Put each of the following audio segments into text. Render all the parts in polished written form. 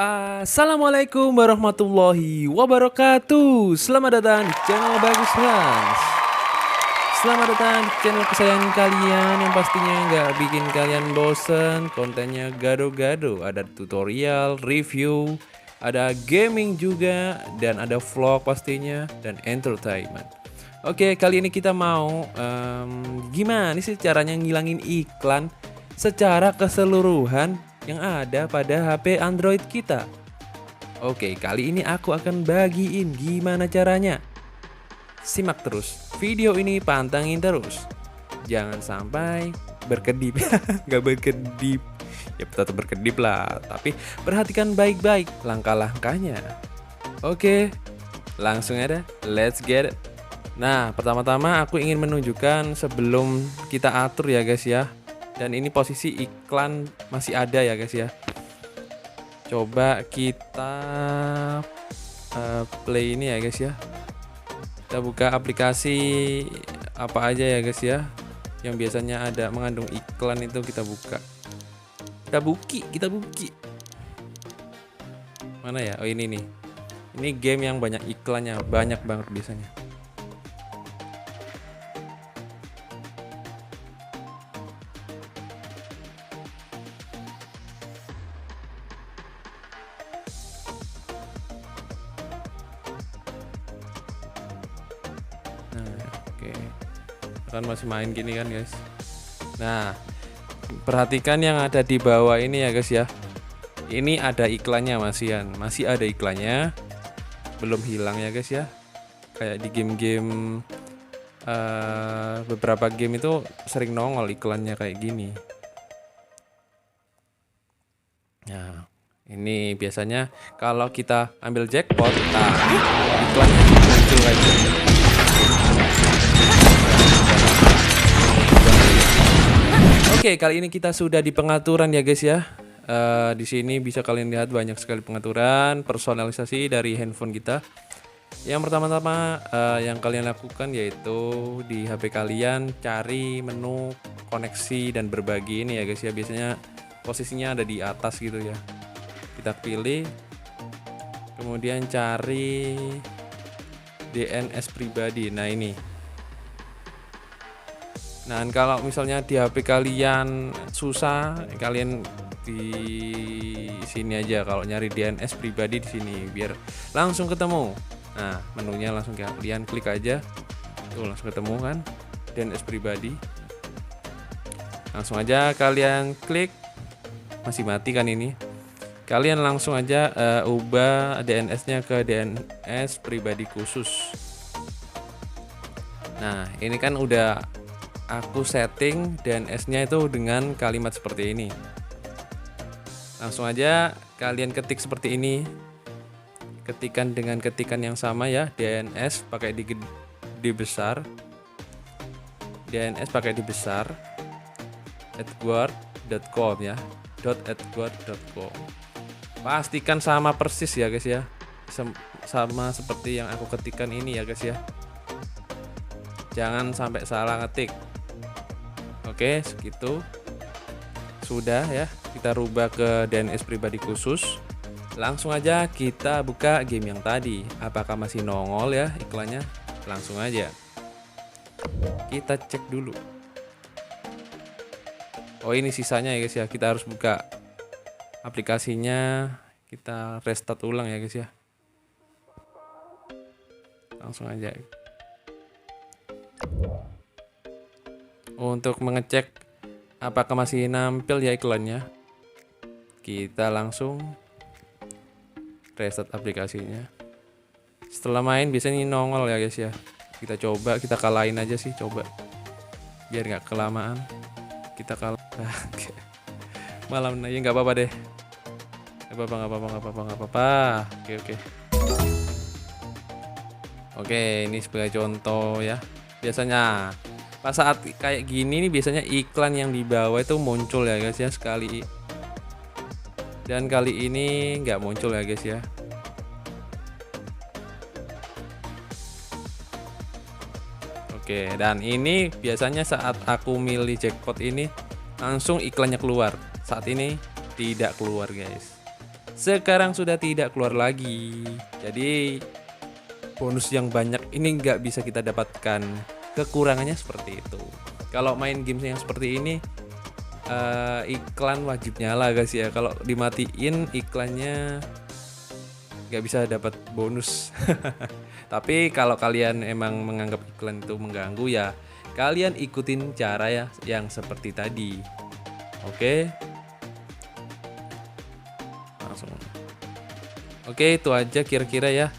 Assalamualaikum warahmatullahi wabarakatuh. Selamat datang di channel Bagus Hans. Selamat datang di channel kesayangan kalian yang pastinya nggak bikin kalian bosen. Kontennya gado-gado, ada tutorial, review, ada gaming juga, dan ada vlog pastinya, dan entertainment. Oke, kali ini kita mau gimana sih caranya ngilangin iklan secara keseluruhan yang ada pada HP Android kita. Oke, kali ini aku akan bagiin gimana caranya. Simak terus video ini, pantengin terus. Jangan sampai berkedip. Gak berkedip. Ya tetap berkedip lah, tapi perhatikan baik-baik langkah-langkahnya. Oke, langsung aja, let's get it. Nah, pertama-tama aku ingin menunjukkan sebelum kita atur ya guys ya. Dan ini posisi iklan masih ada ya guys ya. Coba kita play ini ya guys ya. Kita buka aplikasi apa aja ya guys ya, yang biasanya ada mengandung iklan itu kita buka. Kita buki. Mana ya? Oh ini nih. Ini game yang banyak iklannya, banyak banget biasanya. Oke, kan masih main gini kan guys. Nah, perhatikan yang ada di bawah ini ya guys ya. Ini ada iklannya masih ada iklannya, belum hilang ya guys ya. Kayak di game-game beberapa game itu sering nongol iklannya kayak gini. Nah, ini biasanya kalau kita ambil jackpot, nah iklannya muncul kayak gini. Oke, kali ini kita sudah di pengaturan ya guys ya. Di sini bisa kalian lihat banyak sekali pengaturan personalisasi dari handphone kita. Yang pertama-tama yang kalian lakukan yaitu di HP kalian cari menu koneksi dan berbagi ini ya guys ya. Biasanya posisinya ada di atas gitu ya. Kita pilih, kemudian cari DNS pribadi. Nah ini. Nah, kalau misalnya di HP kalian susah, kalian di sini aja. Kalau nyari DNS pribadi di sini biar langsung ketemu. Nah, menunya langsung kalian klik aja. Tuh langsung ketemu kan DNS pribadi. Langsung aja kalian klik. Masih mati kan ini. Kalian langsung aja ubah DNS-nya ke DNS pribadi khusus. Nah, ini kan udah aku setting DNS-nya itu dengan kalimat seperti ini. Langsung aja kalian ketik seperti ini. Ketikan dengan ketikan yang sama ya, DNS pakai di besar. DNS pakai di besar. Edward.com ya. .edward.com. Pastikan sama persis ya guys ya. Sama seperti yang aku ketikkan ini ya guys ya. Jangan sampai salah ngetik. Oke, segitu. Sudah ya, kita rubah ke DNS pribadi khusus. Langsung aja kita buka game yang tadi. Apakah masih nongol ya iklannya? Langsung aja. Kita cek dulu. Oh, ini sisanya ya guys ya. Kita harus buka aplikasinya. Kita restart ulang ya guys ya. Langsung aja. Untuk mengecek apakah masih nampil ya iklannya, kita langsung reset aplikasinya. Setelah main biasanya nongol ya guys ya. Kita coba, kita kalahin aja sih, coba biar nggak kelamaan. Kita kalah. Malam nanya nggak apa-apa deh. Nggak apa-apa. Oke, ini sebagai contoh ya. Biasanya pas saat kayak gini nih biasanya iklan yang di bawah itu muncul ya guys ya sekali. Dan kali ini nggak muncul ya guys ya. Oke, dan ini biasanya saat aku milih jackpot ini langsung iklannya keluar. Saat ini tidak keluar guys. sekarang sudah tidak keluar lagi. Jadi bonus yang banyak ini nggak bisa kita dapatkan. Kekurangannya seperti itu. Kalau main games yang seperti ini iklan wajib nyala guys ya. Kalau dimatiin iklannya nggak bisa dapat bonus. Tapi kalau kalian emang menganggap iklan itu mengganggu ya kalian ikutin cara ya yang seperti tadi. Oke. Langsung. Oke, itu aja kira-kira ya.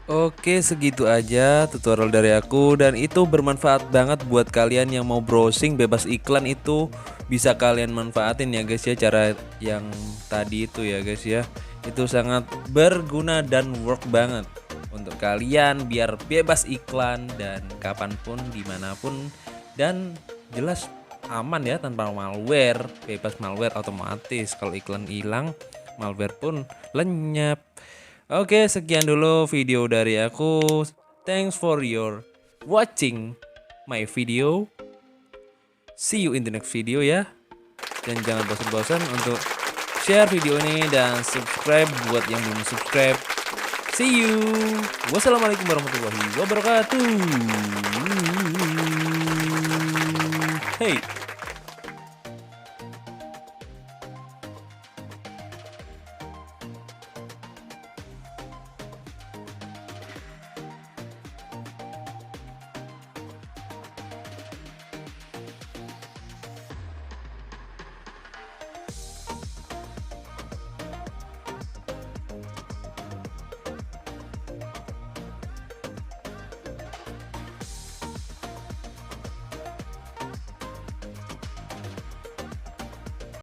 Oke, segitu aja tutorial dari aku dan itu bermanfaat banget buat kalian yang mau browsing bebas iklan. Itu bisa kalian manfaatin ya guys ya, cara yang tadi itu ya guys ya. Itu sangat berguna dan work banget untuk kalian biar bebas iklan dan kapanpun dimanapun, dan jelas aman ya, tanpa malware, bebas malware otomatis. Kalau iklan hilang, malware pun lenyap. Oke, sekian dulu video dari aku. Thanks for your watching my video. See you in the next video ya. Dan jangan bosan-bosan untuk share video ini dan subscribe buat yang belum subscribe. See you. Wassalamualaikum warahmatullahi wabarakatuh. Hey.